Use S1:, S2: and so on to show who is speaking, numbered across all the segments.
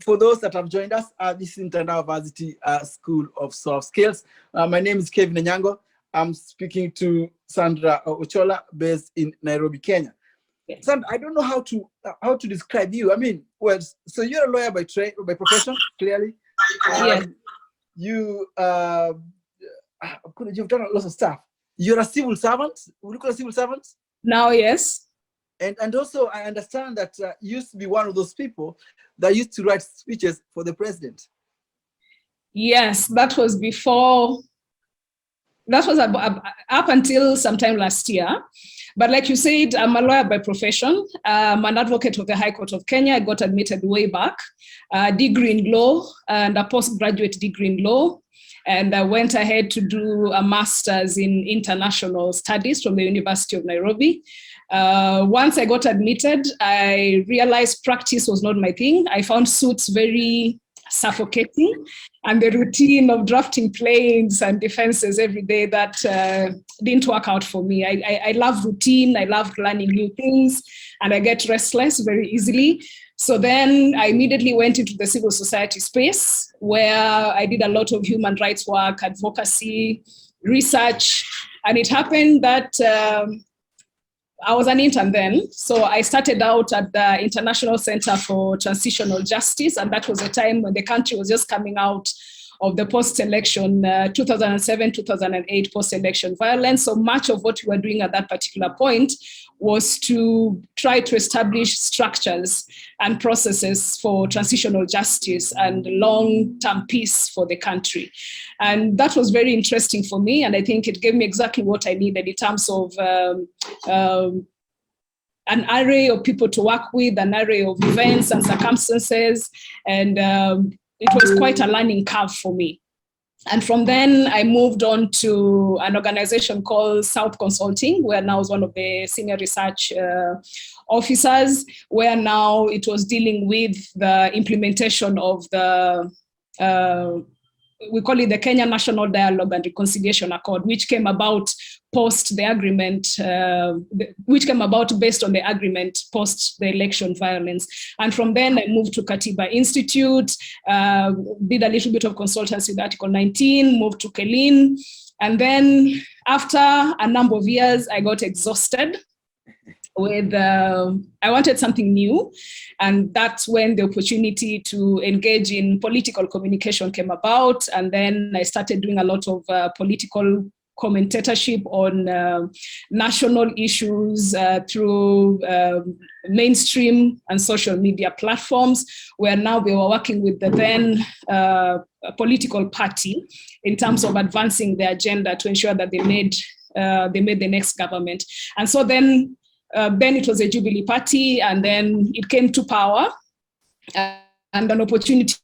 S1: For those that have joined us, this is International University School of Soft Skills. My name is Kevin Anyango. I'm speaking to Sandra Ochola, based in Nairobi, Kenya. Yes. Sandra, I don't know how to describe you. I mean, well, so you're a lawyer by profession, clearly.
S2: Yes.
S1: You've done lots of stuff. You're a civil servant. Would you call a civil servant?
S2: Now, yes.
S1: And also, I understand that you used to be one of those people that used to write speeches for the president.
S2: Yes, that was before. That was up until sometime last year. But like you said, I'm a lawyer by profession. I'm an advocate of the High Court of Kenya. I got admitted way back, a degree in law and a postgraduate degree in law. And I went ahead to do a master's in international studies from the University of Nairobi. Once I got admitted, I realized practice was not my thing. I found suits very suffocating, and the routine of drafting plaints and defenses every day, that didn't work out for me. I love routine, I love learning new things, and I get restless very easily. So then I immediately went into the civil society space, where I did a lot of human rights work, advocacy, research, and it happened that I was an intern then. So I started out at the International Center for Transitional Justice, and that was a time when the country was just coming out of the post-election, 2007, 2008 post-election violence. So much of what we were doing at that particular point was to try to establish structures and processes for transitional justice and long-term peace for the country. And that was very interesting for me. And I think it gave me exactly what I needed in terms of an array of people to work with, an array of events and circumstances. And it was quite a learning curve for me. And from then I moved on to an organization called South Consulting, where now I was one of the senior research officers, where now it was dealing with the implementation of the, we call it the Kenya National Dialogue and Reconciliation Accord, which came about post the agreement, which came about based on the agreement post the election violence. And from then I moved to Katiba Institute, did a little bit of consultancy with Article 19, moved to Kelin. And then after a number of years, I got exhausted with, I wanted something new. And that's when the opportunity to engage in political communication came about. And then I started doing a lot of political commentatorship on national issues through mainstream and social media platforms, where now we were working with the then political party in terms of advancing the agenda to ensure that they made the next government. And so then it was a Jubilee party, and then it came to power, and an opportunity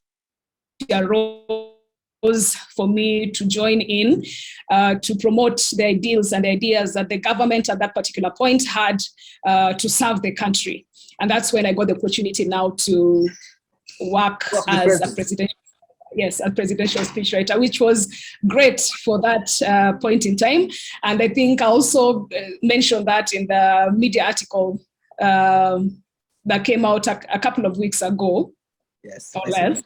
S2: arose for me to join in to promote the ideals and the ideas that the government at that particular point had to serve the country. And that's when I got the opportunity now to work as a presidential, a presidential speechwriter, which was great for that point in time. And I think I also mentioned that in the media article that came out a couple of weeks ago, or less.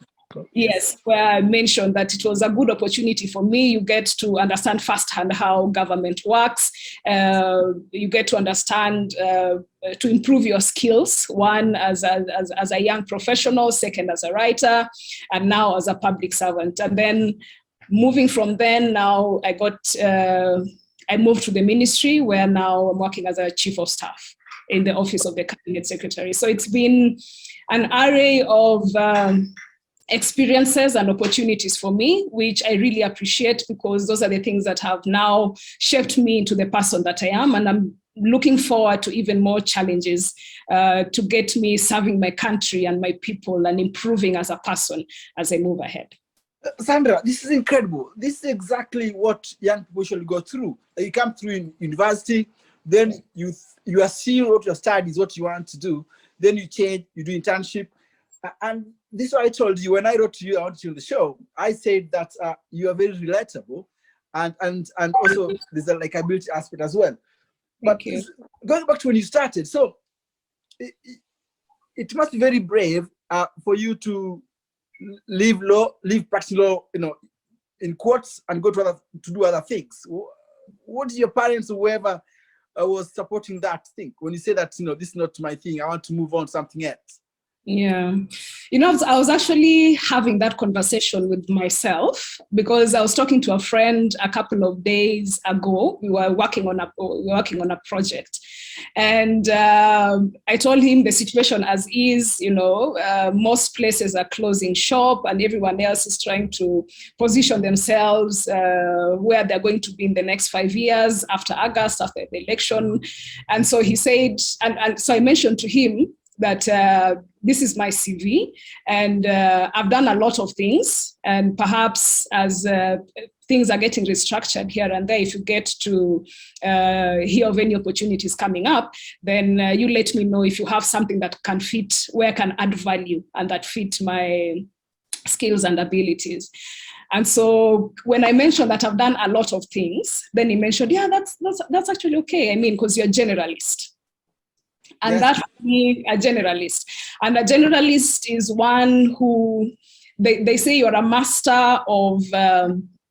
S2: Yes, where I mentioned that it was a good opportunity for me. You get to understand firsthand how government works. You get to understand, to improve your skills, one as a young professional, second as a writer, and now as a public servant. And then moving from then, now I moved to the ministry, where now I'm working as a chief of staff in the office of the cabinet secretary. So it's been an array of experiences and opportunities for me, which I really appreciate, because those are the things that have now shaped me into the person that I am. And I'm looking forward to even more challenges to get me serving my country and my people and improving as a person as I move ahead.
S1: Sandra, this is incredible. This is exactly what young people should go through. You come through in university, then you are seeing what your studies, what you want to do, then you change, you do internship. And this is what I told you when I wrote to you, I wanted you on the show. I said that you are very relatable, and also there's a likability aspect as well. But going back to when you started, so it must be very brave for you to leave practice law, in quotes, and go to do other things. What did your parents or whoever was supporting that think when you say that, this is not my thing, I want to move on to something else?
S2: Yeah, I was actually having that conversation with myself, because I was talking to a friend a couple of days ago. We were working on a project, and I told him the situation as is. Most places are closing shop, and everyone else is trying to position themselves where they're going to be in the next 5 years after August, after the election. And so he said, and so I mentioned to him that this is my CV, and I've done a lot of things, and perhaps as things are getting restructured here and there, if you get to hear of any opportunities coming up, then you let me know if you have something that can fit, where I can add value and that fit my skills and abilities. And so when I mentioned that I've done a lot of things, then he mentioned, yeah, that's actually okay. I mean, because you're a generalist. And yes, that's me, a generalist. And a generalist is one who, they say you're a master of,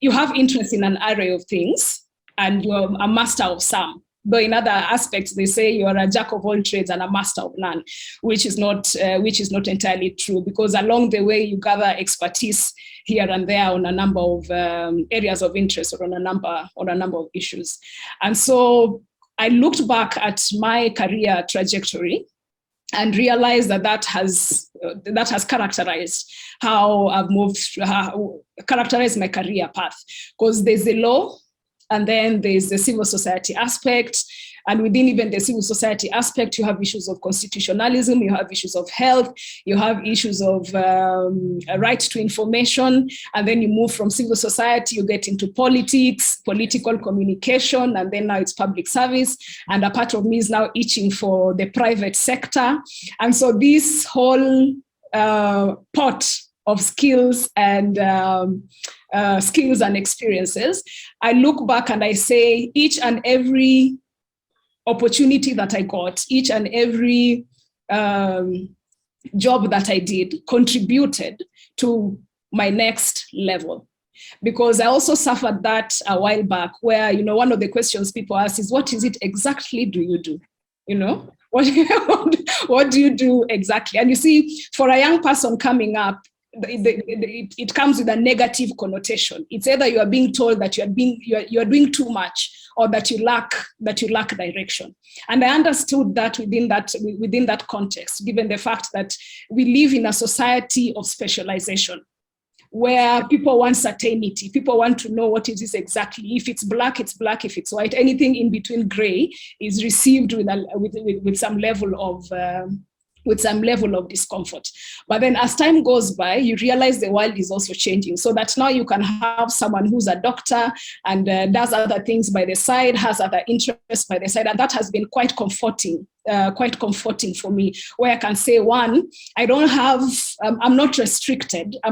S2: you have interest in an array of things, and you're a master of some. Though in other aspects, they say you're a jack of all trades and a master of none, which is not entirely true, because along the way you gather expertise here and there on a number of areas of interest, or on a number of issues. And so I looked back at my career trajectory and realized that has characterized how I've characterized my career path, because there's the law, and then there's the civil society aspect. And within even the civil society aspect, you have issues of constitutionalism, you have issues of health, you have issues of right to information, and then you move from civil society, you get into politics, political communication, and then now it's public service. And a part of me is now itching for the private sector. And so this whole pot of skills and experiences, I look back and I say each and every opportunity that I got, each and every job that I did contributed to my next level. Because I also suffered that a while back, where, one of the questions people ask is, what is it exactly do you do? What do you do exactly? And you see, for a young person coming up, it comes with a negative connotation. It's either you are being told that you are doing too much, or that you lack direction. And I understood that within that context, given the fact that we live in a society of specialization, where people want certainty, people want to know what it is exactly. If it's black, it's black. If it's white, anything in between gray is received with some level of discomfort. But then as time goes by, you realize the world is also changing, so that now you can have someone who's a doctor and does other things by the side, has other interests by the side. And that has been quite comforting for me, where I can say, one, I don't have, I'm not restricted. I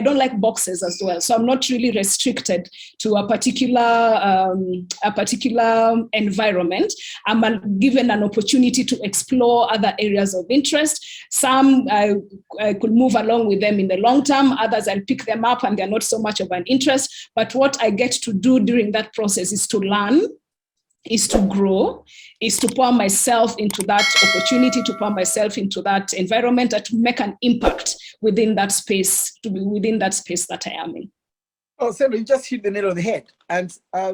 S2: don't like boxes as well. So I'm not really restricted to a particular environment. I'm given an opportunity to explore other areas of interest. Some I could move along with them in the long term. Others I'll pick them up and they're not so much of an interest. But what I get to do during that process is to learn, is to grow, is to pour myself into that opportunity, to pour myself into that environment, and to make an impact within that space, that I am in.
S1: Oh, Sandra, you just hit the nail on the head. And I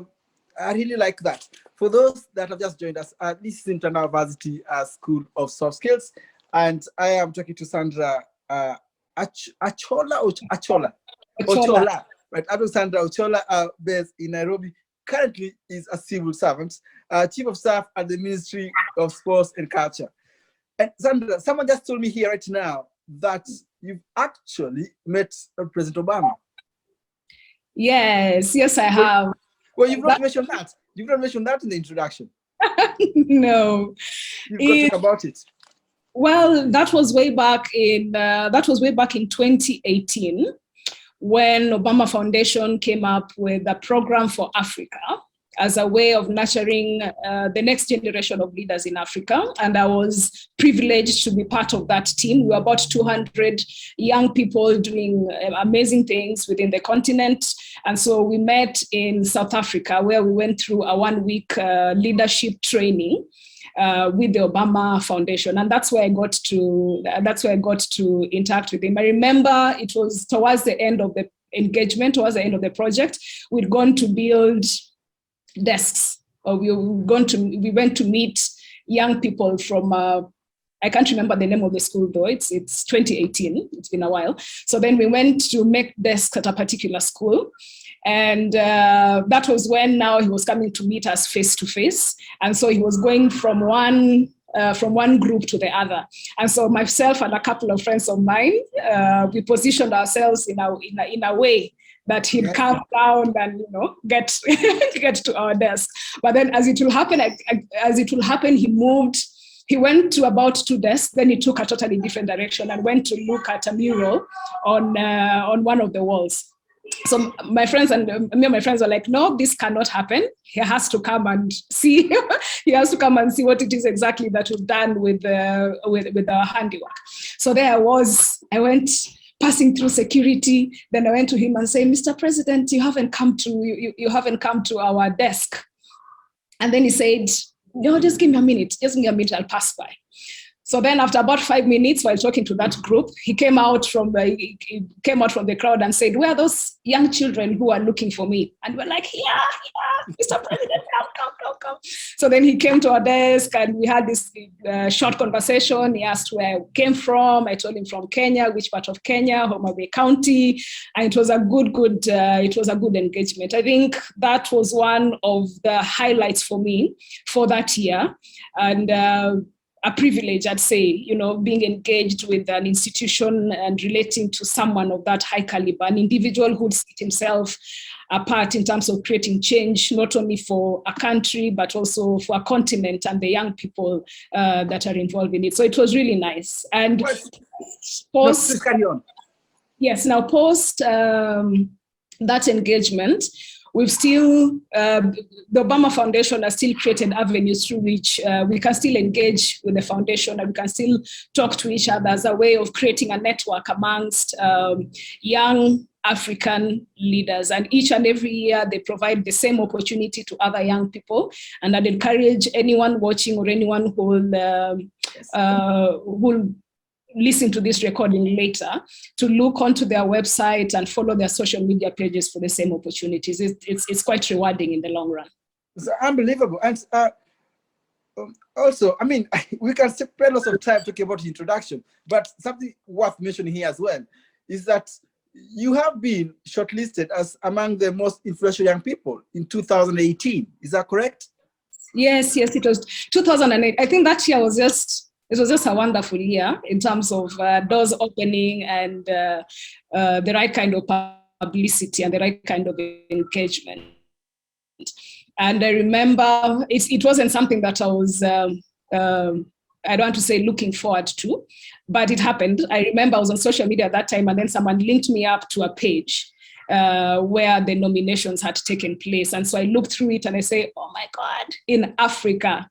S1: really like that. For those that have just joined us, this is International Varsity School of Soft Skills. And I am talking to Sandra Ochola. Ochola, right? Admiral Sandra Ochola, based in Nairobi, currently is a civil servant, chief of staff at the Ministry of Sports and Culture. And Sandra, someone just told me here right now that you've actually met President Obama.
S2: Yes, I have.
S1: Well, you've not mentioned that. You've not mentioned that in the introduction.
S2: No.
S1: You've got to talk about it.
S2: Well, that was way back in 2018, when Obama Foundation came up with a program for Africa as a way of nurturing the next generation of leaders in Africa. And I was privileged to be part of that team. We were about 200 young people doing amazing things within the continent. And so we met in South Africa, where we went through a 1-week leadership training with the Obama Foundation. And that's where I got to interact with him. I remember it was towards the end of the engagement, towards the end of the project, we'd gone to build desks, or we went to meet young people from I can't remember the name of the school though. It's 2018. It's been a while. So then we went to make desks at a particular school, and that was when now he was coming to meet us face to face, and so he was going from one group to the other. And so myself and a couple of friends of mine, we positioned ourselves in a way that he'd come down and get to our desk. But then, as it will happen, he went to about 2 desks. Then he took a totally different direction and went to look at a mural on one of the walls. So my friends and me and my friends were like, no, this cannot happen. He has to come and see. He has to come and see what it is exactly that we've done with our handiwork. So there I was. I went passing through security. Then I went to him and said, Mr. President, you haven't come to our desk. And then he said, no, just give me a minute. I'll pass by. So then after about 5 minutes, while talking to that group, he came out from the crowd and said, where are those young children who are looking for me? And we're like, yeah, Mr. President, come. So then he came to our desk and we had this short conversation. He asked where I came from. I told him from Kenya, which part of Kenya, Homa Bay County. And it was a good engagement. I think that was one of the highlights for me for that year. And a privilege, I'd say, being engaged with an institution and relating to someone of that high caliber, an individual who'd set himself apart in terms of creating change, not only for a country, but also for a continent and the young people that are involved in it. So it was really nice. And post that engagement, we've still, the Obama Foundation has still created avenues through which we can still engage with the foundation, and we can still talk to each other as a way of creating a network amongst young African leaders. And each and every year they provide the same opportunity to other young people. And I'd encourage anyone watching or anyone who will listen to this recording later to look onto their website and follow their social media pages for the same opportunities. It's quite rewarding in the long run.
S1: It's unbelievable. And also, I mean, we can spend lots of time talking about the introduction, but something worth mentioning here as well is that you have been shortlisted as among the most influential young people in 2018. Is that correct?
S2: Yes, it was 2008. I think that year was just a wonderful year in terms of doors opening and the right kind of publicity and the right kind of engagement. And I remember it wasn't something that I was, I don't want to say looking forward to, but it happened. I remember I was on social media at that time, and then someone linked me up to a page where the nominations had taken place. And so I looked through it and I say, oh my God, in Africa.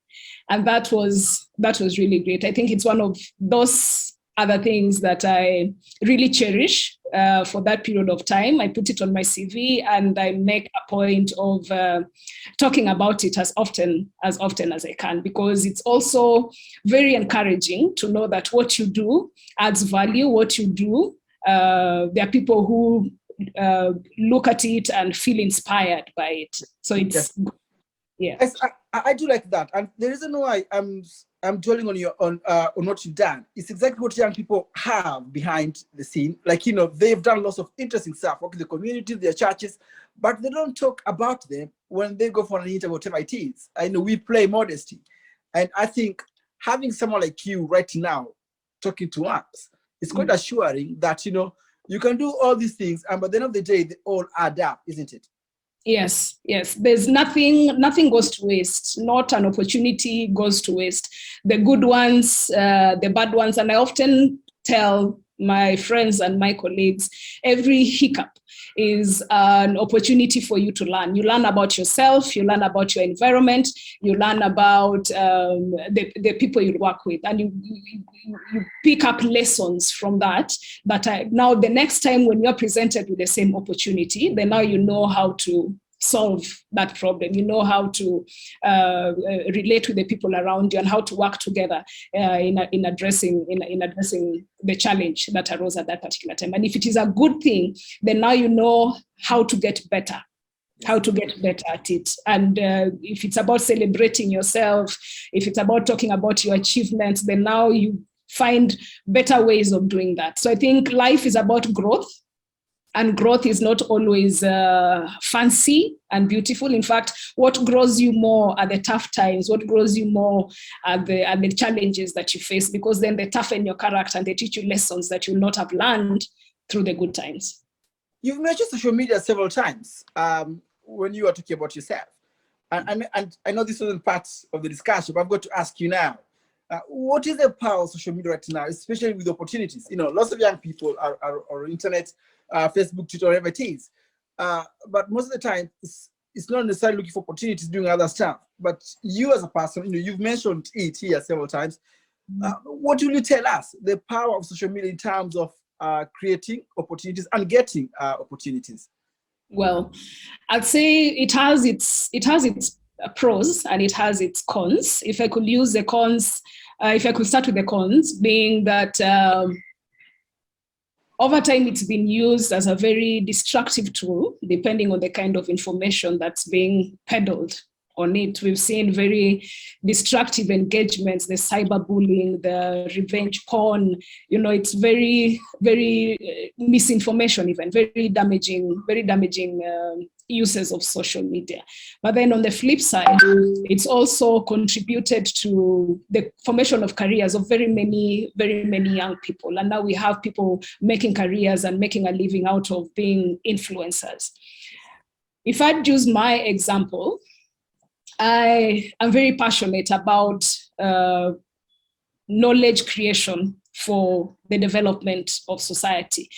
S2: And that was really great. I think it's one of those other things that I really cherish for that period of time. I put it on my CV and I make a point of talking about it as often as I can, because it's also very encouraging to know that what you do adds value. What you do, there are people who look at it and feel inspired by it. So it's,
S1: yes. I do like that. And the reason why I'm I'm dwelling on what you've done. It's exactly what young people have behind the scene. Like, they've done lots of interesting stuff, work in the community, their churches, but they don't talk about them when they go for an interview, whatever it is. I know we play modesty. And I think having someone like you right now talking to us, it's quite assuring that, you can do all these things, and by the end of the day, they all add up, isn't it?
S2: Yes. There's nothing goes to waste. Not an opportunity goes to waste. The good ones, the bad ones. And I often tell my friends and my colleagues, every hiccup is an opportunity for you to learn. You learn about yourself, you learn about your environment, you learn about the people you work with, and you pick up lessons from that. But now the next time when you're presented with the same opportunity, then now you know how to solve that problem. You know how to relate with the people around you and how to work together in addressing the challenge that arose at that particular time. And if it is a good thing, then now you know how to get better. How to get better at it. And if it's about celebrating yourself, if it's about talking about your achievements, then now you find better ways of doing that. So I think life is about growth. And growth is not always fancy and beautiful. In fact, what grows you more are the tough times, what grows you more are the challenges that you face, because then they toughen your character and they teach you lessons that you'll not have learned through the good times.
S1: You've mentioned social media several times when you are talking about yourself. And I know this wasn't part of the discussion, but I've got to ask you now. What is the power of social media right now, especially with opportunities? Lots of young people are on internet, Facebook, Twitter, whatever it is. But most of the time, it's not necessarily looking for opportunities, doing other stuff. But you as a person, you've mentioned it here several times. What will you tell us, the power of social media in terms of creating opportunities and getting opportunities?
S2: Well, I'd say it has its pros and it has its cons. If I could use the cons, if I could start with the cons, being that over time it's been used as a very destructive tool, depending on the kind of information that's being peddled on it. We've seen very destructive engagements, the cyberbullying, the revenge porn. It's very, very misinformation, even very damaging uses of social media. But then on the flip side, it's also contributed to the formation of careers of very many young people. And now we have people making careers and making a living out of being influencers. If I'd use my example, I am very passionate about knowledge creation for the development of society.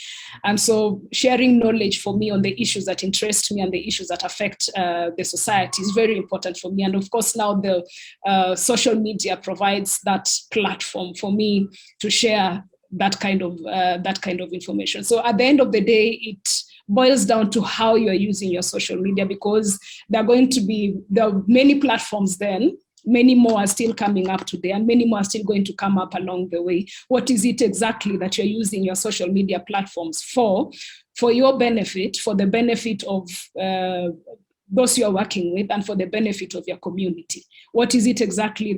S2: And so sharing knowledge for me on the issues that interest me and the issues that affect the society is very important for me. And of course, now the social media provides that platform for me to share that kind of information. So at the end of the day, it boils down to how you're using your social media, because there are many platforms then, many more are still coming up today, and many more are still going to come up along the way. What is it exactly that you're using your social media platforms for your benefit, for the benefit of those you're working with, and for the benefit of your community? What is it exactly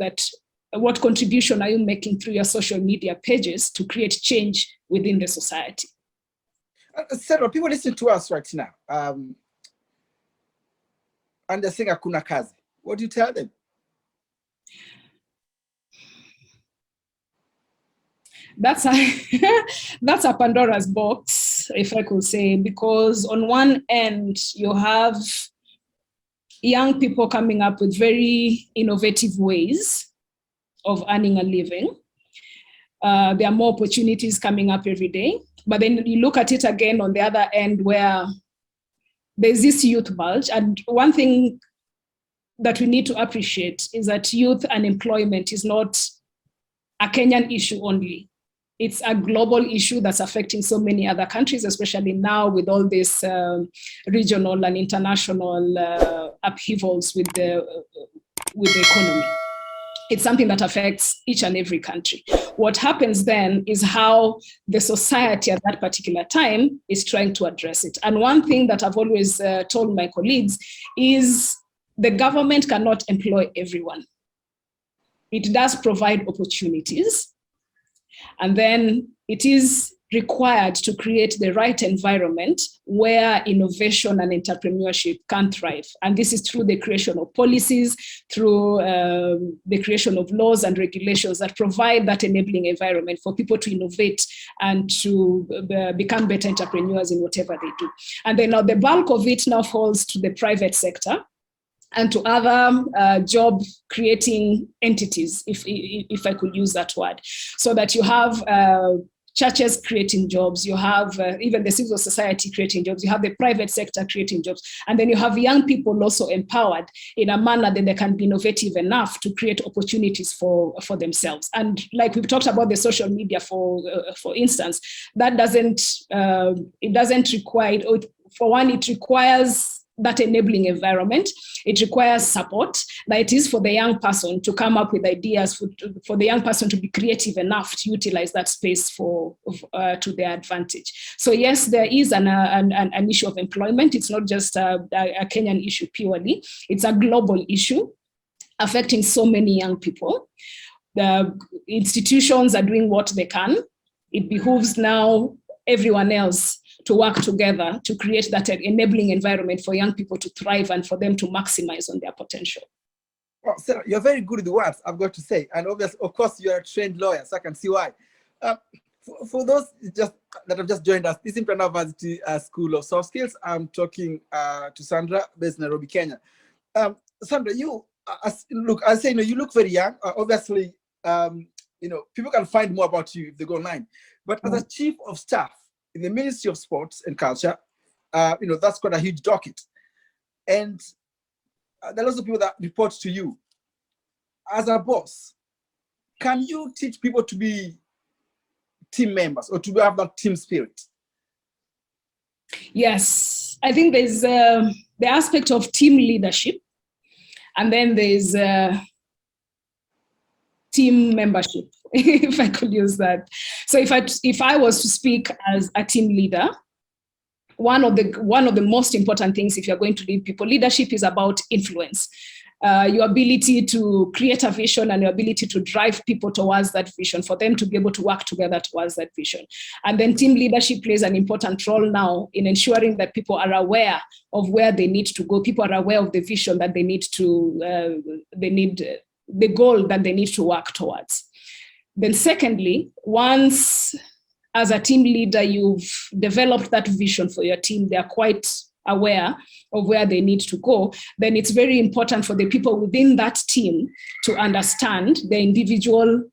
S2: what contribution are you making through your social media pages to create change within the society?
S1: Sandra, people listen to us right now, and they're saying hakuna kazi. What do you tell them?
S2: That's a Pandora's box, if I could say, because on one end, you have young people coming up with very innovative ways of earning a living. There are more opportunities coming up every day. But then you look at it again on the other end, where there's this youth bulge. And one thing that we need to appreciate is that youth unemployment is not a Kenyan issue only. It's a global issue that's affecting so many other countries, especially now with all this regional and international upheavals with the economy. It's something that affects each and every country. What happens then is how the society at that particular time is trying to address it. And one thing that I've always told my colleagues is the government cannot employ everyone. it does provide opportunities. And then it is required to create the right environment where innovation and entrepreneurship can thrive. And this is through the creation of policies, through the creation of laws and regulations that provide that enabling environment for people to innovate and to become better entrepreneurs in whatever they do. And then now the bulk of it now falls to the private sector and to other job creating entities, if I could use that word, so that you have churches creating jobs, you have even the civil society creating jobs, you have the private sector creating jobs, and then you have young people also empowered in a manner that they can be innovative enough to create opportunities for themselves. And like we've talked about the social media, for instance, that doesn't require, for one, it requires that enabling environment. It requires support. That it is for the young person to come up with ideas, for the young person to be creative enough to utilize that space to their advantage. So yes, there is an issue of employment. It's not just a Kenyan issue purely. It's a global issue affecting so many young people. The institutions are doing what they can. It behooves now everyone else to work together to create that enabling environment for young people to thrive and for them to maximize on their potential.
S1: Well, Sarah, you're very good with the words, I've got to say. And obviously, of course, you're a trained lawyer, so I can see why. For those that have just joined us, this is International University School of Soft Skills. I'm talking to Sandra, based in Nairobi, Kenya. Sandra, you look very young. Obviously, people can find more about you if they go online. But as a chief of staff in the Ministry of Sports and Culture, that's quite a huge docket. And there are lots of people that report to you. As a boss, can you teach people to be team members or to have that team spirit?
S2: Yes, I think there's the aspect of team leadership, and then there's team membership, if I could use that. So if I was to speak as a team leader, one of the most important things if you're going to lead people, leadership is about influence. Your ability to create a vision and your ability to drive people towards that vision, for them to be able to work together towards that vision. And then team leadership plays an important role now in ensuring that people are aware of where they need to go. People are aware of the vision that they need the goal that they need to work towards. Then secondly, once as a team leader, you've developed that vision for your team, they're quite aware of where they need to go, then it's very important for the people within that team to understand their individual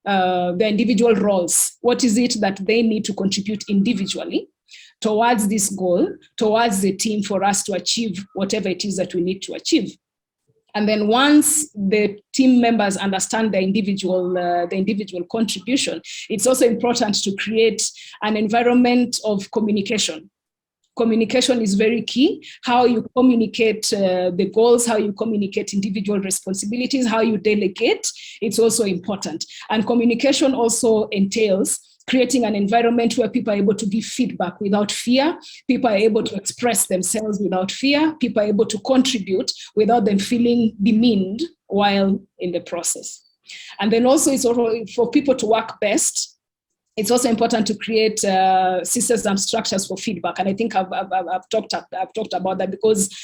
S2: roles. What is it that they need to contribute individually towards this goal, towards the team, for us to achieve whatever it is that we need to achieve? And then once the team members understand the individual contribution, it's also important to create an environment of communication. Communication is very key. How you communicate the goals, how you communicate individual responsibilities, how you delegate, it's also important. And communication also entails creating an environment where people are able to give feedback without fear, people are able to express themselves without fear, people are able to contribute without them feeling demeaned while in the process. And then also it's also for people to work best. It's also important to create systems and structures for feedback. And I think I've talked about that, because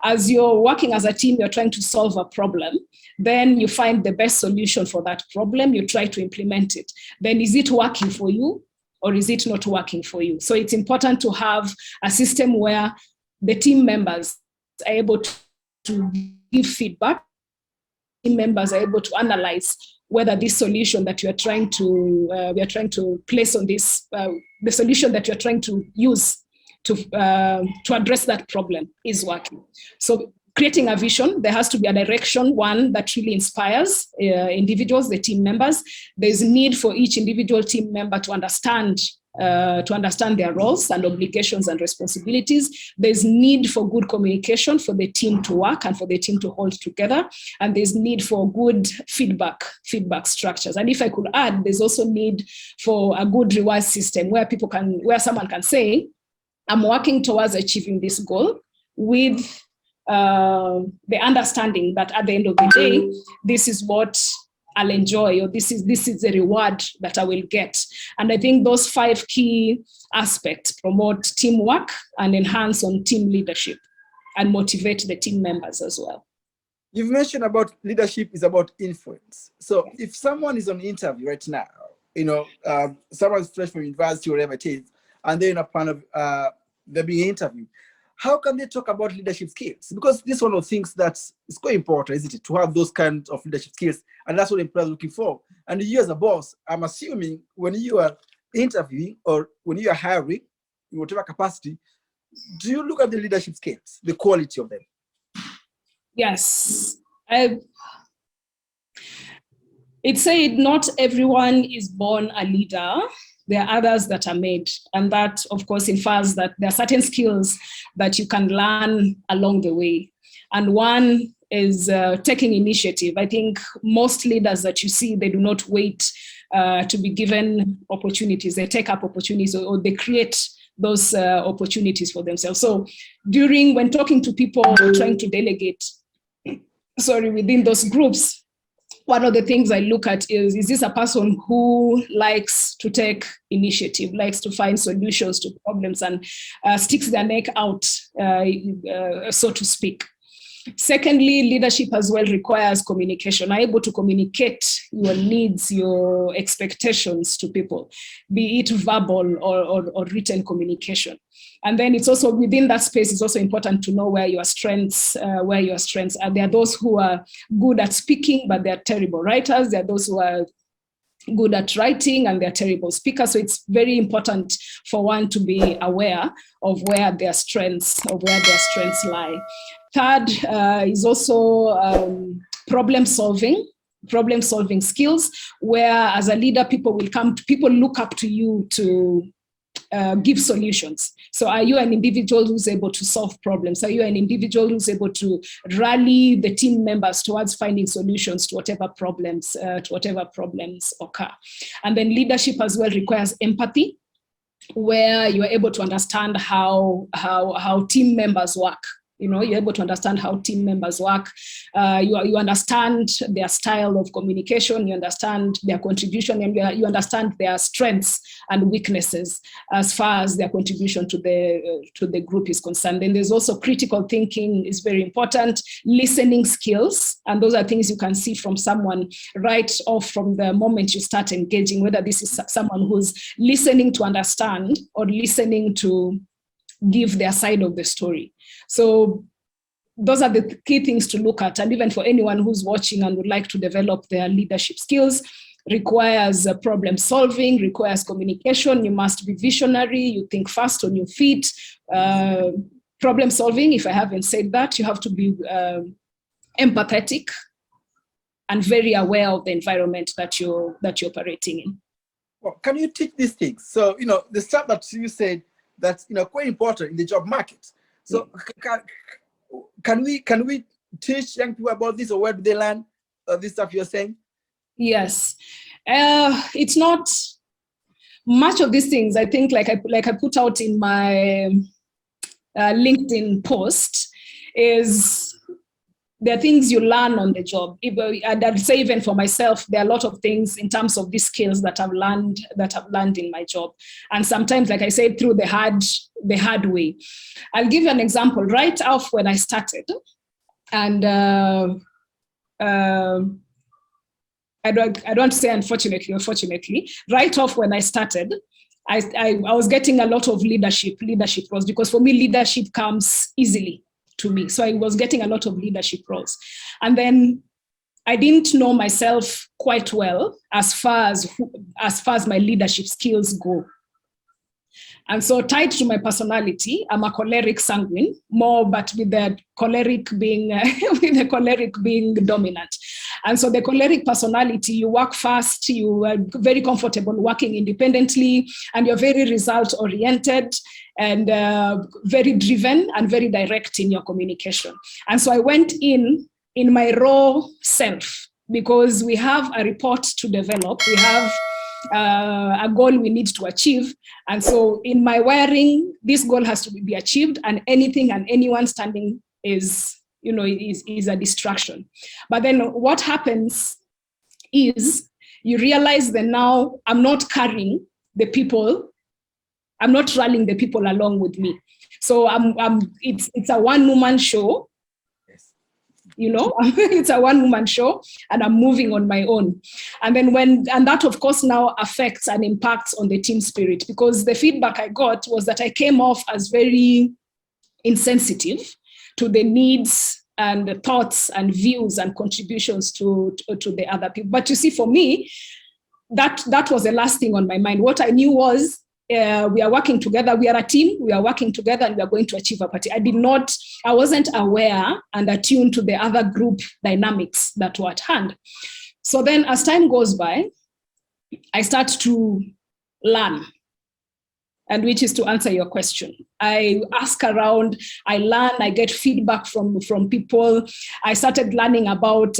S2: as you're working as a team, you're trying to solve a problem, then you find the best solution for that problem, you try to implement it. Then is it working for you or is it not working for you? So it's important to have a system where the team members are able to give feedback, team members are able to analyze whether this solution that we are trying to place on this, the solution that you're trying to use to address that problem is working. So creating a vision, there has to be a direction, one that really inspires individuals, the team members. There's a need for each individual team member to understand their roles and obligations and responsibilities. There's need for good communication for the team to work and for the team to hold together. And there's need for good feedback structures. And if I could add, there's also need for a good reward system where someone can say, I'm working towards achieving this goal with the understanding that at the end of the day, this is what I'll enjoy, or this is a reward that I will get. And I think those 5 key aspects promote teamwork and enhance on team leadership and motivate the team members as well.
S1: You've mentioned about leadership is about influence. So if someone is on an interview right now, someone's fresh from university or whatever it is, and they're in a plan of they're being interviewed, how can they talk about leadership skills? Because this is one of the things that's quite important, isn't it? To have those kinds of leadership skills. And that's what employers are looking for. And you as a boss, I'm assuming when you are interviewing or when you are hiring, in whatever capacity, do you look at the leadership skills, the quality of them?
S2: Yes. It's said not everyone is born a leader. There are others that are made. And that, of course, infers that there are certain skills that you can learn along the way. And one is taking initiative. I think most leaders that you see, they do not wait to be given opportunities. They take up opportunities or they create those opportunities for themselves. So when talking to people trying to delegate, within those groups, one of the things I look at is this a person who likes to take initiative, likes to find solutions to problems and sticks their neck out, so to speak. Secondly, leadership as well requires communication. Are able to communicate your needs, your expectations to people, be it verbal or written communication. And then it's also within that space, it's also important to know where your strengths are. There are those who are good at speaking, but they're terrible writers. There are those who are good at writing and they're terrible speakers. So it's very important for one to be aware of where their strengths lie. Third is also problem solving skills, where as a leader, people look up to you to give solutions. So are you an individual who's able to solve problems? Are you an individual who's able to rally the team members towards finding solutions to whatever problems occur? And then leadership as well requires empathy, where you're able to understand how team members work. You're able to understand how team members work. You understand their style of communication, you understand their contribution, and you understand their strengths and weaknesses as far as their contribution to the group is concerned. And there's also critical thinking is very important, listening skills, and those are things you can see from someone right off from the moment you start engaging, whether this is someone who's listening to understand or listening to give their side of the story. So those are the key things to look at. And even for anyone who's watching and would like to develop their leadership skills, requires problem solving, requires communication. You must be visionary. You think fast on your feet. Problem solving, if I haven't said that, you have to be empathetic and very aware of the environment that you're operating in.
S1: Well, can you teach these things? So, the stuff that you said, that's quite important in the job market. So can we teach young people about this, or where do they learn this stuff you're saying?
S2: Yes, it's not much of these things. I think, like I put out in my LinkedIn post, is there are things you learn on the job. I'd say even for myself, there are a lot of things in terms of these skills that I've learned in my job. And sometimes, like I said, through the hard way. I'll give you an example. Right off when I started, and I don't say unfortunately or fortunately, right off when I started, I was getting a lot of leadership roles, because for me, leadership comes easily to me. So I was getting a lot of leadership roles. And then I didn't know myself quite well as far as my leadership skills go. And so tied to my personality, I'm a choleric sanguine, but with the choleric being dominant. And so the choleric personality, you work fast, you are very comfortable working independently, and you're very result-oriented and very driven and very direct in your communication. And so I went in my raw self, because we have a report to develop, we have a goal we need to achieve. And so in my wiring, this goal has to be achieved, and anything and anyone standing is a distraction. But then what happens is you realize that now I'm not carrying the people, I'm not rallying the people along with me. So it's a one-woman show.
S1: Yes.
S2: You know, it's a one-woman show, and I'm moving on my own. And then and that of course now affects and impacts on the team spirit, because the feedback I got was that I came off as very insensitive to the needs and the thoughts and views and contributions to the other people. But you see, for me, that was the last thing on my mind. What I knew was we are working together, we are a team, we are working together, and we are going to achieve a party. I wasn't aware and attuned to the other group dynamics that were at hand. So then as time goes by, I start to learn, and which is to answer your question. I ask around, I learn, I get feedback from people. I started learning about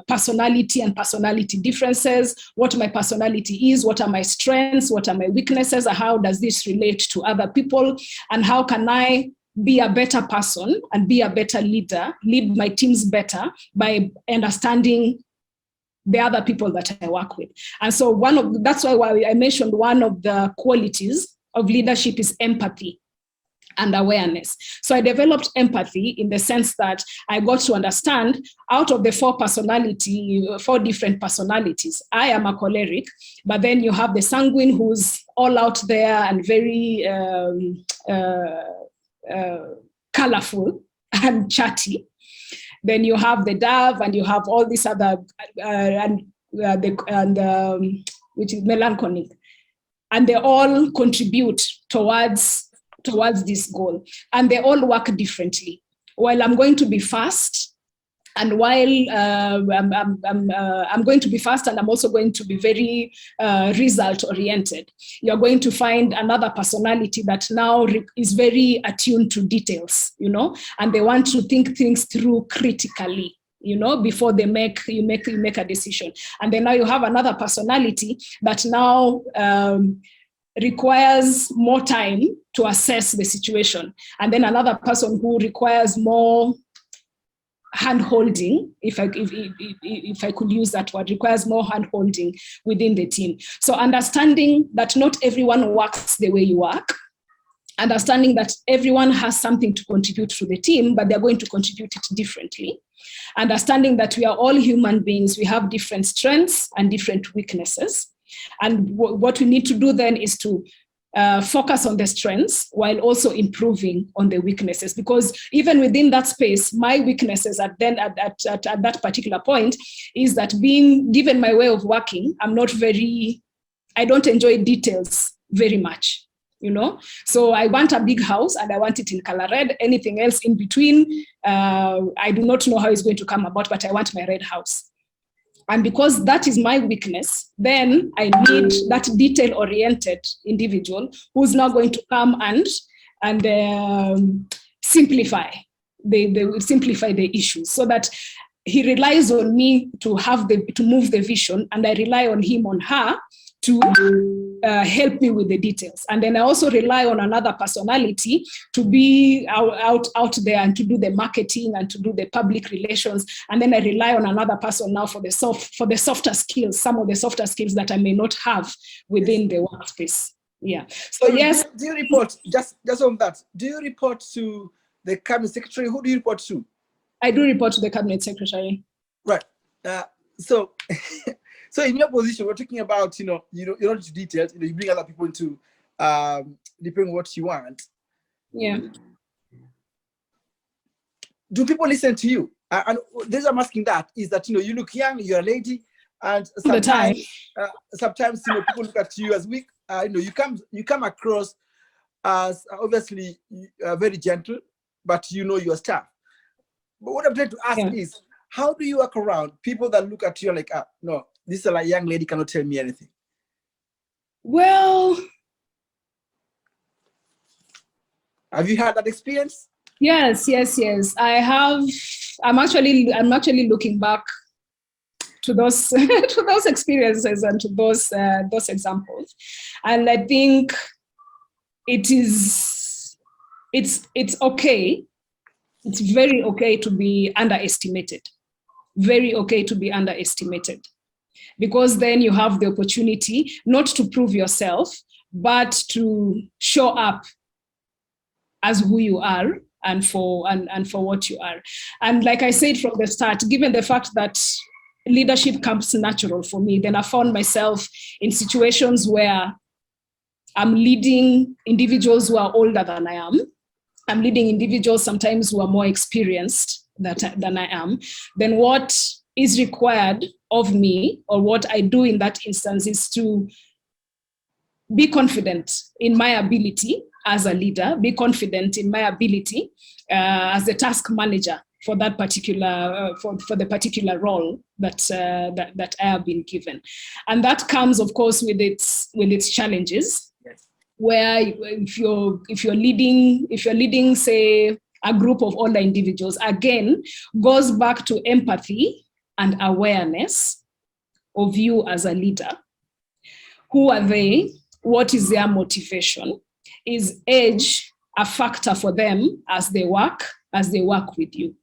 S2: personality and personality differences, what my personality is, what are my strengths, what are my weaknesses, how does this relate to other people, and how can I be a better person and be a better leader, lead my teams better by understanding the other people that I work with. And so that's why I mentioned one of the qualities of leadership is empathy and awareness. So I developed empathy in the sense that I got to understand, out of the four different personalities, I am a choleric, but then you have the sanguine who's all out there and very colorful and chatty. Then you have the dove, and you have all these other, which is melancholic, and they all contribute towards this goal, and they all work differently. While I'm going to be fast, and while I'm going to be fast, and I'm also going to be very result-oriented, you're going to find another personality that now is very attuned to details, you know, and they want to think things through critically, you know, before you make a decision. And then now you have another personality that now requires more time to assess the situation, and then another person who requires more hand-holding, if I could use that word, requires more hand-holding within the team. So understanding that not everyone works the way you work, understanding that everyone has something to contribute to the team, but they're going to contribute it differently. Understanding that we are all human beings, we have different strengths and different weaknesses. And what we need to do then is to focus on the strengths while also improving on the weaknesses, because even within that space, my weaknesses at that particular point is that, being given my way of working, I don't enjoy details very much, you know. So I want a big house and I want it in color red. Anything else in between, I do not know how it's going to come about, but I want my red house. And because that is my weakness, then I need that detail-oriented individual who's now going to come and simplify the issues, so that he relies on me to move the vision, and I rely on him, on her, to help me with the details. And then I also rely on another personality to be out there and to do the marketing and to do the public relations. And then I rely on another person now for the softer skills, some of the softer skills that I may not have within the workspace. Yeah. So yes.
S1: Do you report, just on that, do you report to the cabinet secretary? Who do you report to?
S2: I do report to the cabinet secretary.
S1: Right. So so in your position, we're talking about, you're not into details, you bring other people into depending on what you want.
S2: Yeah.
S1: Do people listen to you? And the reason I'm asking that is that, you look young, you're a lady, and sometimes people look at you as weak. You come across as obviously very gentle, but your staff. But what I'm trying to ask is, how do you work around people that look at you like, no, this is a young lady, cannot tell me anything?
S2: Well,
S1: have you had that experience?
S2: Yes. I have. I'm actually looking back to those to those experiences and to those examples, and I think it's okay. It's very okay to be underestimated. Very okay to be underestimated. because then you have the opportunity not to prove yourself, but to show up as who you are and for what you are. And like I said from the start, given the fact that leadership comes natural for me, then I found myself in situations where I'm leading individuals who are older than I am. I'm leading individuals sometimes who are more experienced than I am. Then what is required of me, or what I do in that instance, is to be confident in my ability as a leader, be confident in my ability as a task manager for that particular for the particular role that I have been given. And that comes, of course, with its challenges.
S1: Yes.
S2: Where if you're leading, say, a group of older individuals, again, goes back to empathy and awareness of you as a leader. Who are they? What is their motivation? Is age a factor for them as they work with you?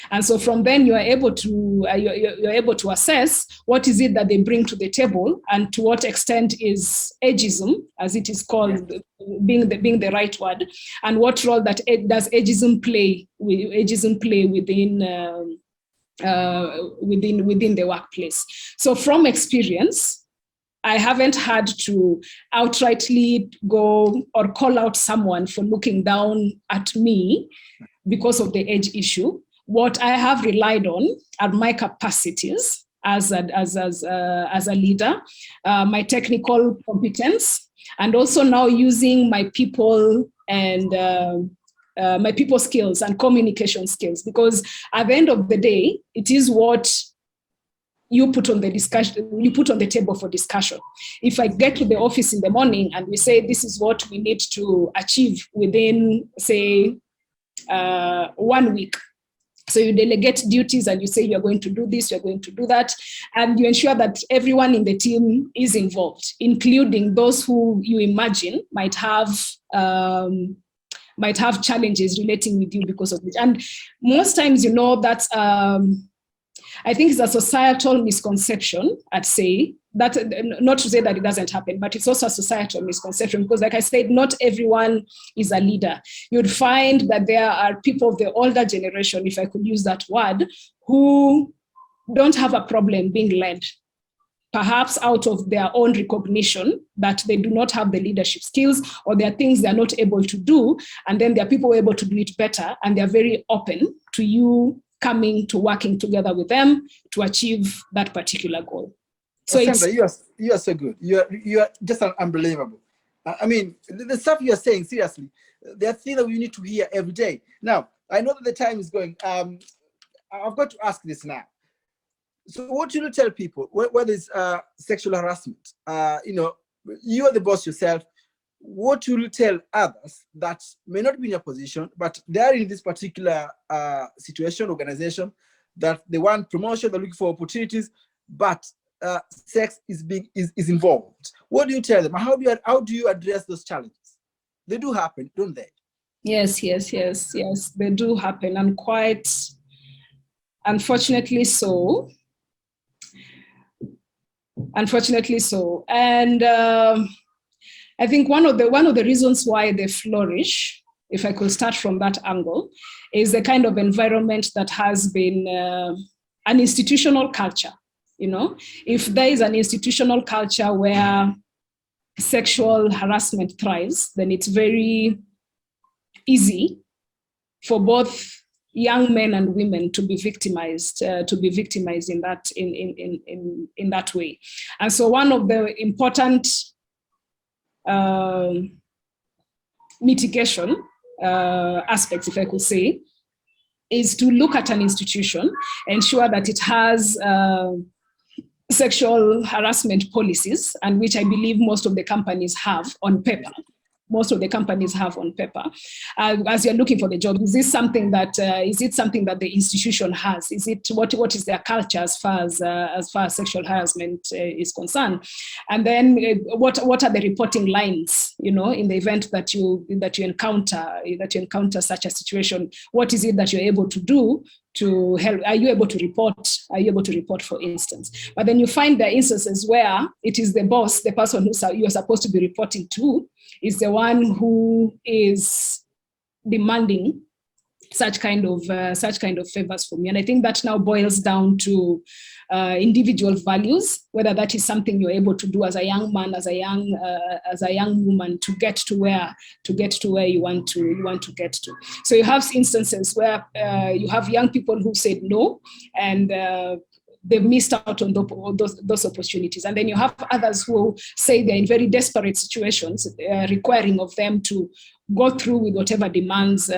S2: And so from then you're able to assess what is it that they bring to the table, and to what extent is ageism, as it is called, being the right word, and what role that does ageism play within the workplace. So from experience, I haven't had to outrightly go or call out someone for looking down at me because of the age issue. What I have relied on are my capacities as a leader, my technical competence, and also now using my people and my people skills and communication skills. Because at the end of the day, it is what you put on the table for discussion. If I get to the office in the morning and we say this is what we need to achieve within, say, 1 week. So you delegate duties and you say you're going to do this, you're going to do that, and you ensure that everyone in the team is involved, including those who you imagine might have challenges relating with you because of it. And most times, that's I think it's a societal misconception, I'd say, that, not to say that it doesn't happen, but it's also a societal misconception, because like I said, not everyone is a leader. You'd find that there are people of the older generation, if I could use that word, who don't have a problem being led, perhaps out of their own recognition that they do not have the leadership skills, or there are things they're not able to do, and then there are people who are able to do it better, and they're very open to you coming to working together with them to achieve that particular goal. So
S1: Sandra, you are so good. You are just unbelievable. I mean, the stuff you are saying, seriously, there are things that we need to hear every day. Now, I know that the time is going. I've got to ask this now. So what should you tell people, whether it's sexual harassment, you are the boss yourself, what will you tell others that may not be in your position, but they are in this particular situation, organization, that they want promotion, they're looking for opportunities, but sex is involved? What do you tell them? How do you address those challenges? They do happen, don't they? Yes,
S2: they do happen, and quite unfortunately so. And I think one of the reasons why they flourish, if I could start from that angle, is the kind of environment that has been an institutional culture. If there is an institutional culture where sexual harassment thrives, then it's very easy for both young men and women to be victimized in that way. And so one of the important mitigation aspects, if I could say, is to look at an institution, ensure that it has sexual harassment policies, and which I believe most of the companies have on paper. As you're looking for the job, is this something that is it something that the institution has? Is it what is their culture as far as sexual harassment is concerned? And then what are the reporting lines? In the event that you encounter such a situation, what is it that you're able to do to help? Are you able to report? Are you able to report, for instance? But then you find there are instances where it is the boss, the person who you're supposed to be reporting to, is the one who is demanding such kind of favors from you. And I think that now boils down to individual values, whether that is something you're able to do as a young man, as a young woman, to get to where you want to get to. So you have instances where you have young people who said no, and they've missed out on those opportunities. And then you have others who say they're in very desperate situations, requiring of them to go through with whatever demands,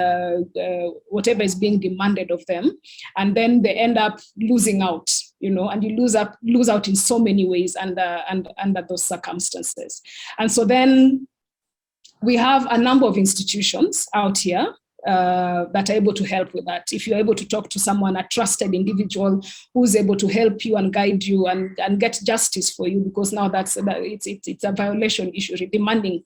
S2: whatever is being demanded of them, and then they end up losing out, and you lose out in so many ways under those circumstances. And so then we have a number of institutions out here that are able to help with that. If you're able to talk to someone, a trusted individual who's able to help you and guide you and get justice for you, because now it's a violation issue, demanding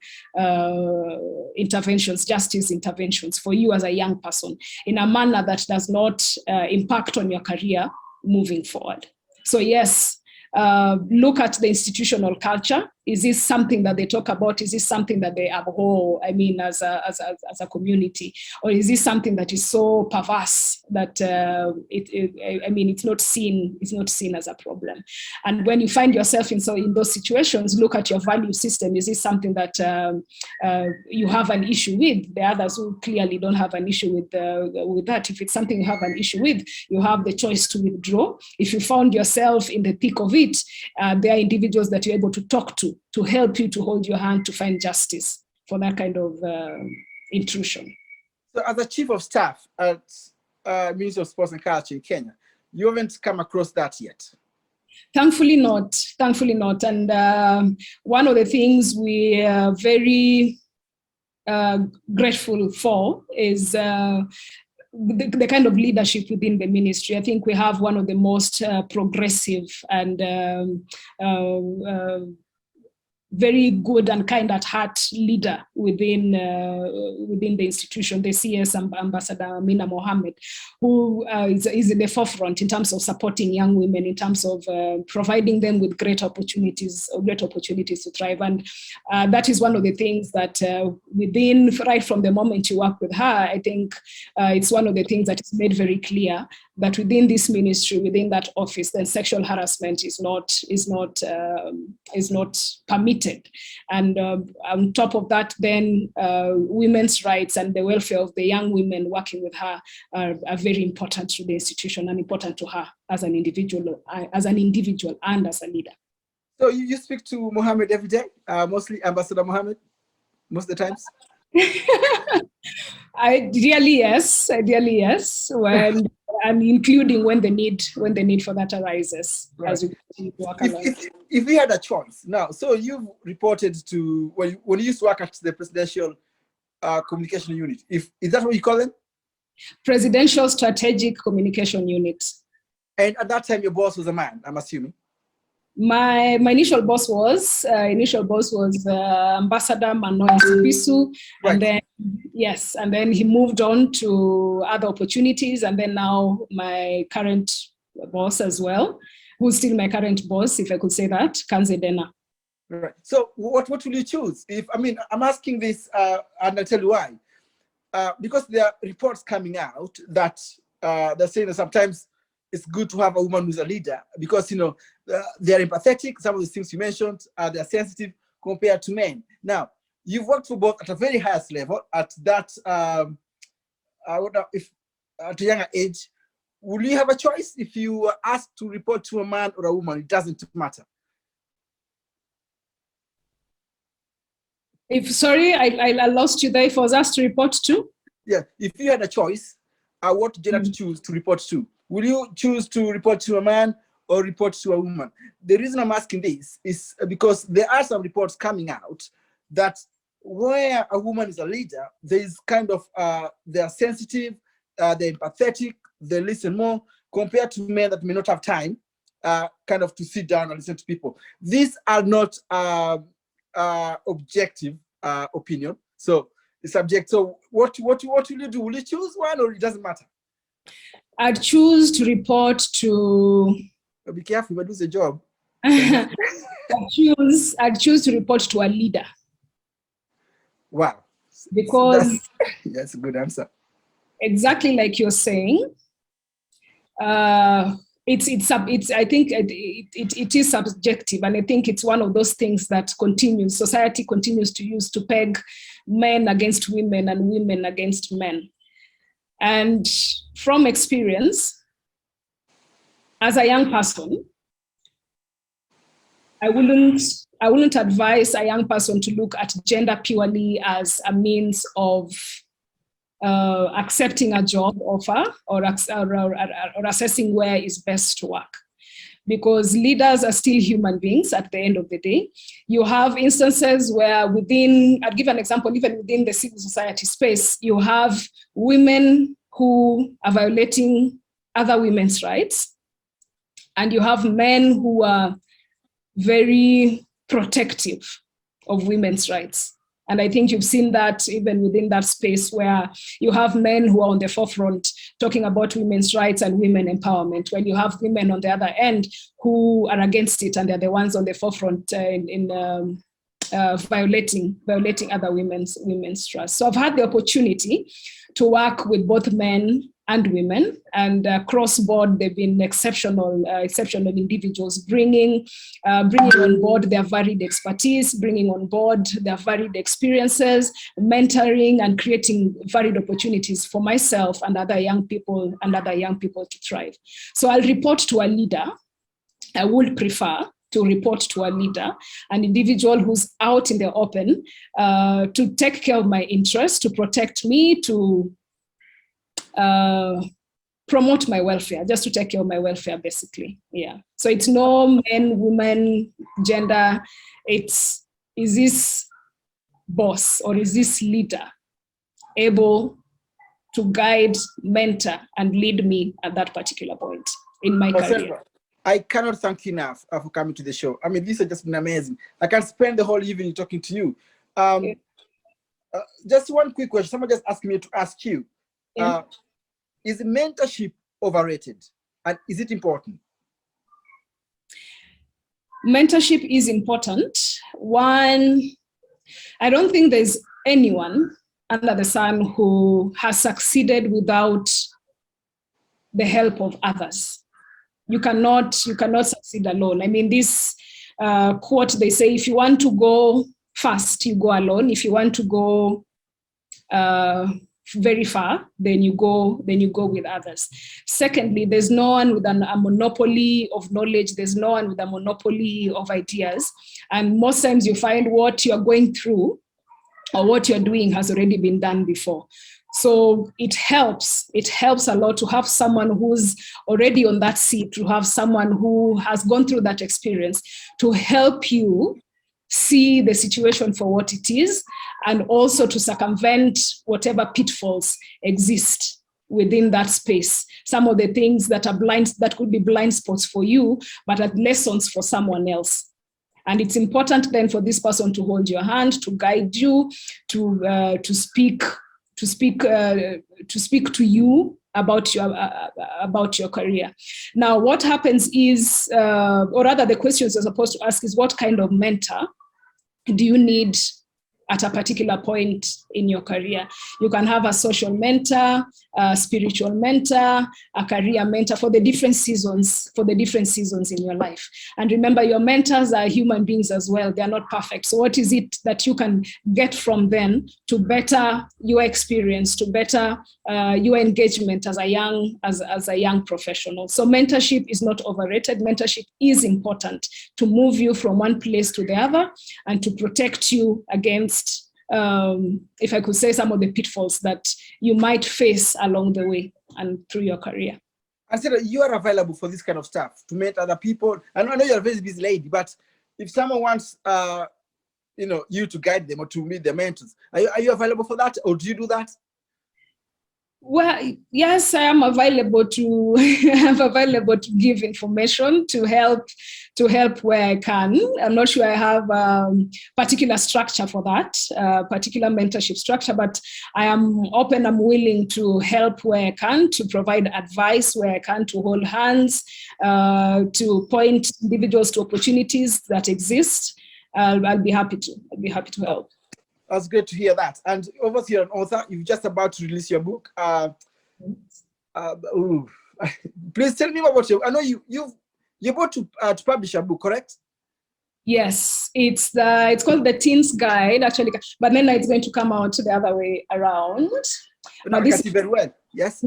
S2: interventions, justice interventions for you as a young person in a manner that does not impact on your career moving forward. So yes, look at the institutional culture. Is this something that they talk about? Is this something that they abhor, as a community? Or is this something that is so perverse that it's not seen as a problem? And when you find yourself in those situations, look at your value system. Is this something that you have an issue with? The others who clearly don't have an issue with that. If it's something you have an issue with, you have the choice to withdraw. If you found yourself in the thick of it, there are individuals that you're able to talk to help you, to hold your hand, to find justice for that kind of intrusion.
S1: So as a chief of staff at Ministry of Sports and Culture in Kenya, you haven't come across that yet?
S2: Thankfully not. And one of the things we are very grateful for is the kind of leadership within the ministry. I think we have one of the most progressive and very good and kind at heart leader within the institution, the CS Ambassador Amina Mohammed, who is in the forefront in terms of supporting young women, in terms of providing them with great opportunities to thrive. And that is one of the things that right from the moment you work with her, I think it's one of the things that is made very clear that within this ministry, within that office, then sexual harassment is not permitted. And on top of that, then women's rights and the welfare of the young women working with her are very important to the institution and important to her as an individual and as a leader.
S1: So you speak to Mohammed every day, mostly Ambassador Mohammed, most of the times?
S2: Ideally, yes. And including when the need for that arises. Right. As we walk along.
S1: If we had a choice now, so you've reported to when you used to work at the Presidential Communication Unit. Is that what you call them?
S2: Presidential Strategic Communication Unit. And
S1: at that time, your boss was a man, I'm assuming.
S2: My initial boss was Ambassador Manoy Sipisu,
S1: right.
S2: And then he moved on to other opportunities, and then now my current boss as well, who's still my current boss, if I could say that, Kanze Dena.
S1: Right. So what will you choose? I'm asking this, and I'll tell you why. Because there are reports coming out that they're saying that sometimes it's good to have a woman who's a leader because, they're empathetic. Some of the things you mentioned, they're sensitive compared to men. Now, you've worked for both at a very highest level, at that, if at a younger age. Will you have a choice if you were asked to report to a man or a woman? It doesn't matter.
S2: I lost you there. If I was asked to report to?
S1: Yeah, if you had a choice, what gender to choose to report to? Will you choose to report to a man or report to a woman? The reason I'm asking this is because there are some reports coming out that where a woman is a leader, there is kind of, they're sensitive, they're empathetic, they listen more compared to men that may not have time kind of to sit down and listen to people. These are not objective opinion. So the subject, so what will you do? Will you choose one or it doesn't matter?
S2: I'd choose to report to.
S1: Be careful, but lose a job.
S2: I'd choose to report to a leader.
S1: Wow.
S2: Because
S1: that's a good answer.
S2: Exactly like you're saying, it's I think it is subjective, and I think it's one of those things that society continues to use to peg men against women and women against men. And from experience, as a young person, I wouldn't advise a young person to look at gender purely as a means of accepting a job offer or assessing where is best to work. Because leaders are still human beings at the end of the day. You have instances where I'll give an example, even within the civil society space, you have women who are violating other women's rights, and you have men who are very protective of women's rights. And I think you've seen that even within that space where you have men who are on the forefront talking about women's rights and women empowerment, when you have women on the other end who are against it, and they're the ones on the forefront in violating other women's rights. So I've had the opportunity to work with both men and women, and across board, they've been exceptional individuals, bringing on board their varied expertise, bringing on board their varied experiences, mentoring and creating varied opportunities for myself and other young people to thrive. So I'll report to a leader. I would prefer to report to a leader, an individual who's out in the open to take care of my interests, to protect me, to promote my welfare, just to take care of my welfare, basically. Yeah. So it's no men, woman, gender. Is this boss or is this leader able to guide, mentor, and lead me at that particular point in my career?
S1: Sandra, I cannot thank you enough for coming to the show. I mean, this has just been amazing. I can spend the whole evening talking to you. Just one quick question. Someone just asked me to ask you. Yeah. Is mentorship overrated, and is it important?
S2: Mentorship is important. One, I don't think there's anyone under the sun who has succeeded without the help of others. You cannot succeed alone. I mean, this quote, they say, if you want to go fast, you go alone. If you want to go very far, then you go with others. Secondly, there's no one with a monopoly of knowledge. There's no one with a monopoly of ideas. And most times you find what you're going through or what you're doing has already been done before. So it helps a lot to have someone who's already on that seat, to have someone who has gone through that experience to help you see the situation for what it is, and also to circumvent whatever pitfalls exist within that space. Some of the things that are that could be blind spots for you, but are lessons for someone else. And it's important then for this person to hold your hand, to guide you, to speak to you about your career. Now, what happens is, or rather the questions you're supposed to ask is, what kind of mentor do you need at a particular point in your career? You can have a social mentor, a spiritual mentor, a career mentor for the different seasons in your life. And remember, your mentors are human beings as well. They are not perfect. So what is it that you can get from them to better your experience, to better your engagement as a young professional? So mentorship is not overrated. Mentorship is important to move you from one place to the other and to protect you against, if I could say, some of the pitfalls that you might face along the way and through your career.
S1: I said you are available for this kind of stuff, to meet other people. I know you're a very busy lady, but if someone wants you to guide them or to meet their mentors, are you available for that, or do you do that?
S2: Well, yes, I am available to I'm available to give information to help where I can. I'm not sure I have particular structure for that, particular mentorship structure, but I am open. I'm willing to help where I can, to provide advice where I can, to hold hands, to point individuals to opportunities that exist. I'll be happy to. I'll be happy to help.
S1: That's great to hear that. And obviously, you're an author. You're just about to release your book. Please tell me about your. I know you're about to publish a book, correct?
S2: Yes, it's called The Teen's Guide, actually, but then it's going to come out the other way around.
S1: No, I can see very well. Yes.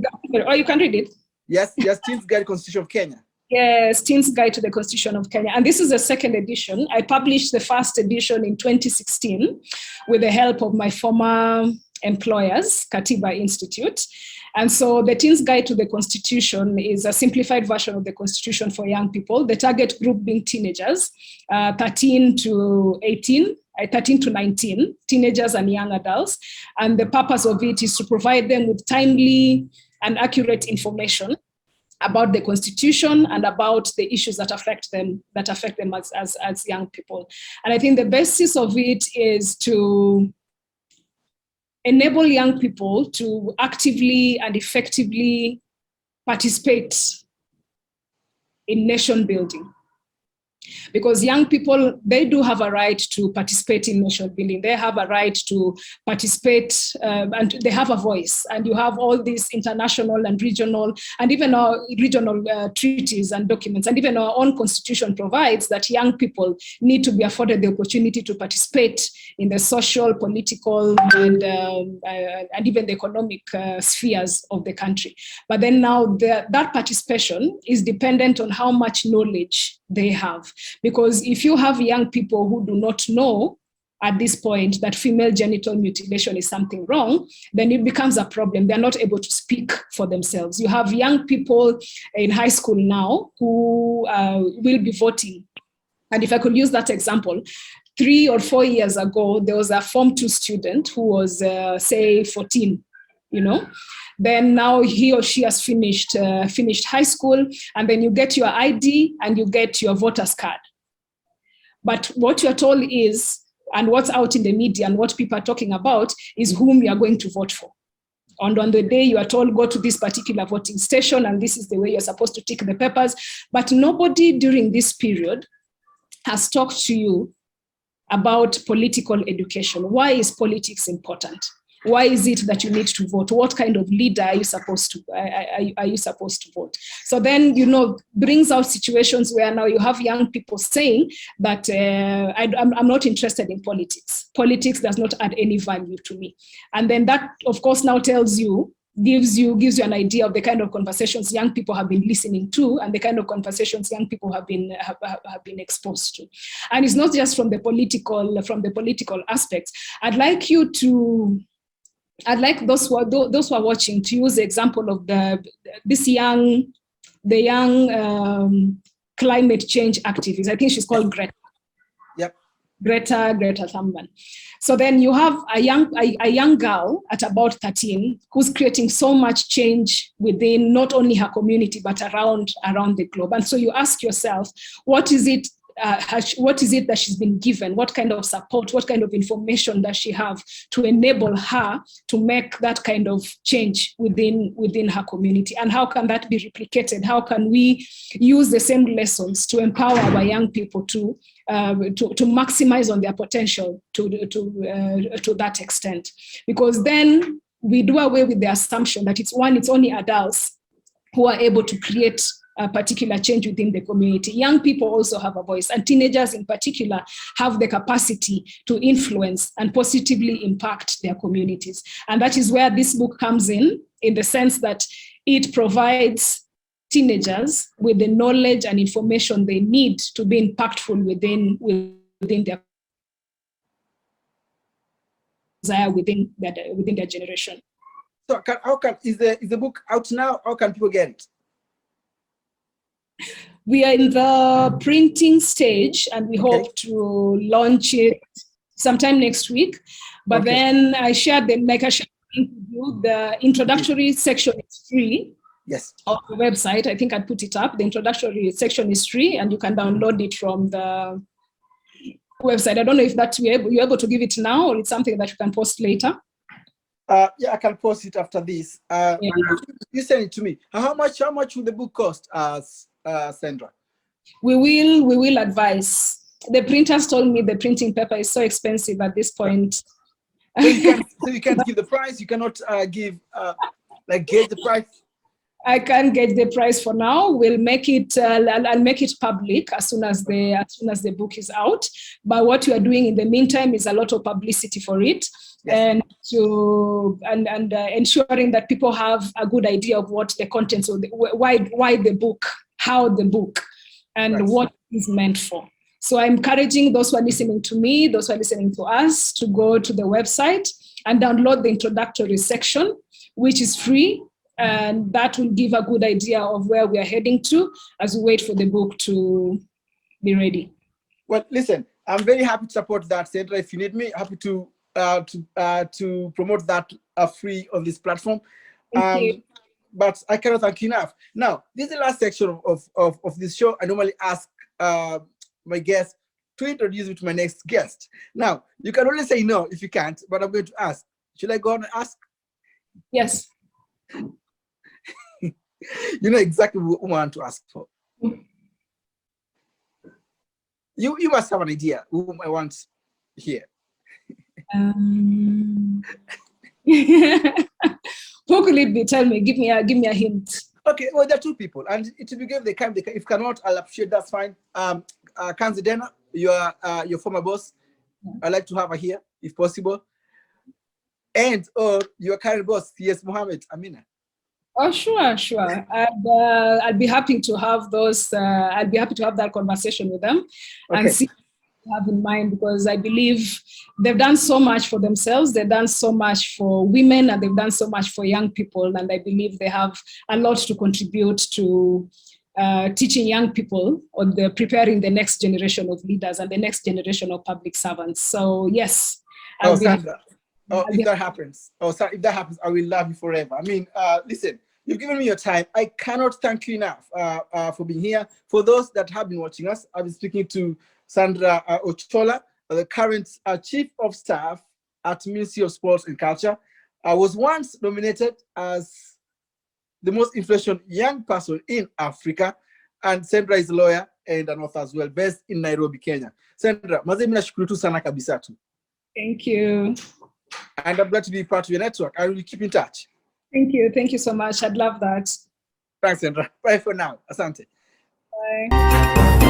S2: Oh, you can read it.
S1: Yes, Teen's Guide, Constitution of Kenya.
S2: Yes, Teen's Guide to the Constitution of Kenya. And this is the second edition. I published the first edition in 2016 with the help of my former employers, Katiba Institute. And so the Teen's Guide to the Constitution is a simplified version of the Constitution for young people, the target group being teenagers, 13 to 19, teenagers and young adults. And the purpose of it is to provide them with timely and accurate information about the Constitution and about the issues that affect them as young people. And I think the basis of it is to enable young people to actively and effectively participate in nation building. Because young people, they do have a right to participate in nation building. They have a right to participate and they have a voice. And you have all these international and regional, and even our regional treaties and documents, and even our own constitution provides that young people need to be afforded the opportunity to participate in the social, political, and even the economic spheres of the country. But then now that participation is dependent on how much knowledge they have. Because if you have young people who do not know at this point that female genital mutilation is something wrong, then it becomes a problem. They're not able to speak for themselves. You have young people in high school now who will be voting. And if I could use that example, 3 or 4 years ago, there was a Form 2 student who was, say, 14, Then now he or she has finished high school, and then you get your ID and you get your voter's card. But what you're told is, and what's out in the media and what people are talking about is whom you are going to vote for. And on the day you are told, go to this particular voting station and this is the way you're supposed to tick the papers. But nobody during this period has talked to you about political education. Why is politics important? Why is it that you need to vote? What kind of leader are you supposed to vote? So then, brings out situations where now you have young people saying that I'm not interested in politics. Politics does not add any value to me. And then that, of course, now gives you an idea of the kind of conversations young people have been listening to and the kind of conversations young people have been exposed to. And it's not just from the political aspects. I'd like those who are watching to use the example of the young climate change activist. I think she's called Greta.
S1: Yep.
S2: Greta Thunberg. So then you have a young girl at about 13 who's creating so much change within not only her community but around the globe. And so you ask yourself, what is it that she's been given? What kind of support, what kind of information does she have to enable her to make that kind of change within her community? And how can that be replicated? How can we use the same lessons to empower our young people to maximize on their potential to that extent? Because then we do away with the assumption that it's only adults who are able to create a particular change within the community. Young people also have a voice, and teenagers in particular have the capacity to influence and positively impact their communities. And that is where this book comes in the sense that it provides teenagers with the knowledge and information they need to be impactful within their desire within their generation.
S1: So is the book out now? How can people get it?
S2: We are in the printing stage and we hope to launch it sometime next week. But then I shared The introductory section is free.
S1: Yes.
S2: On the website, I think I put it up. The introductory section is free, and you can download it from the website. I don't know if you're able to give it now, or it's something that you can post later.
S1: Yeah, I can post it after this. Yeah. You send it to me. How much will the book cost, Sandra?
S2: We will advise. The printers told me the printing paper is so expensive at this point.
S1: So you can't give the price. You cannot gauge the price.
S2: I can't get the price for now. We'll make it. I'll make it public as soon as the book is out. But what we are doing in the meantime is a lot of publicity for it, yes. and ensuring that people have a good idea of what the contents of why the book, how the book, and right. What it's meant for. So I'm encouraging those who are listening to me, those who are listening to us, to go to the website and download the introductory section, which is free. And that will give a good idea of where we are heading to as we wait for the book to be ready.
S1: Well, listen, I'm very happy to support that, Sandra. If you need me, happy to promote that free on this platform.
S2: Thank you.
S1: But I cannot thank you enough. Now, this is the last section of this show. I normally ask my guest to introduce you to my next guest. Now, you can only say no if you can't, but I'm going to ask. Should I go on and ask?
S2: Yes.
S1: You know exactly who I want to ask for. You must have an idea whom I want here.
S2: Who could it be? Tell me. Give me a hint.
S1: Okay. Well, there are two people, and it will be given. They can. If cannot, I'll appreciate. That's fine. Kanzidena, your former boss. I'd like to have her here if possible. And or your current boss, yes, Mohammed Amina.
S2: Oh, sure. I'd be happy to have those. I'd be happy to have that conversation with them, okay. And see what they have in mind, because I believe they've done so much for themselves. They've done so much for women, and they've done so much for young people. And I believe they have a lot to contribute to teaching young people, or preparing the next generation of leaders and the next generation of public servants. So yes.
S1: Sandra. If that happens, I will love you forever. I mean, listen, you've given me your time. I cannot thank you enough for being here. For those that have been watching us, I've been speaking to Sandra Ochola, the current Chief of Staff at Ministry of Sports and Culture. I was once nominated as the most influential young person in Africa, and Sandra is a lawyer and an author as well, based in Nairobi, Kenya. Sandra, mazee mimi nashukuru tu sana kabisa tu.
S2: Thank you.
S1: And I'm glad to be part of your network. I will keep in touch.
S2: Thank you. Thank you so much. I'd love that.
S1: Thanks, Sandra. Bye for now. Asante.
S2: Bye.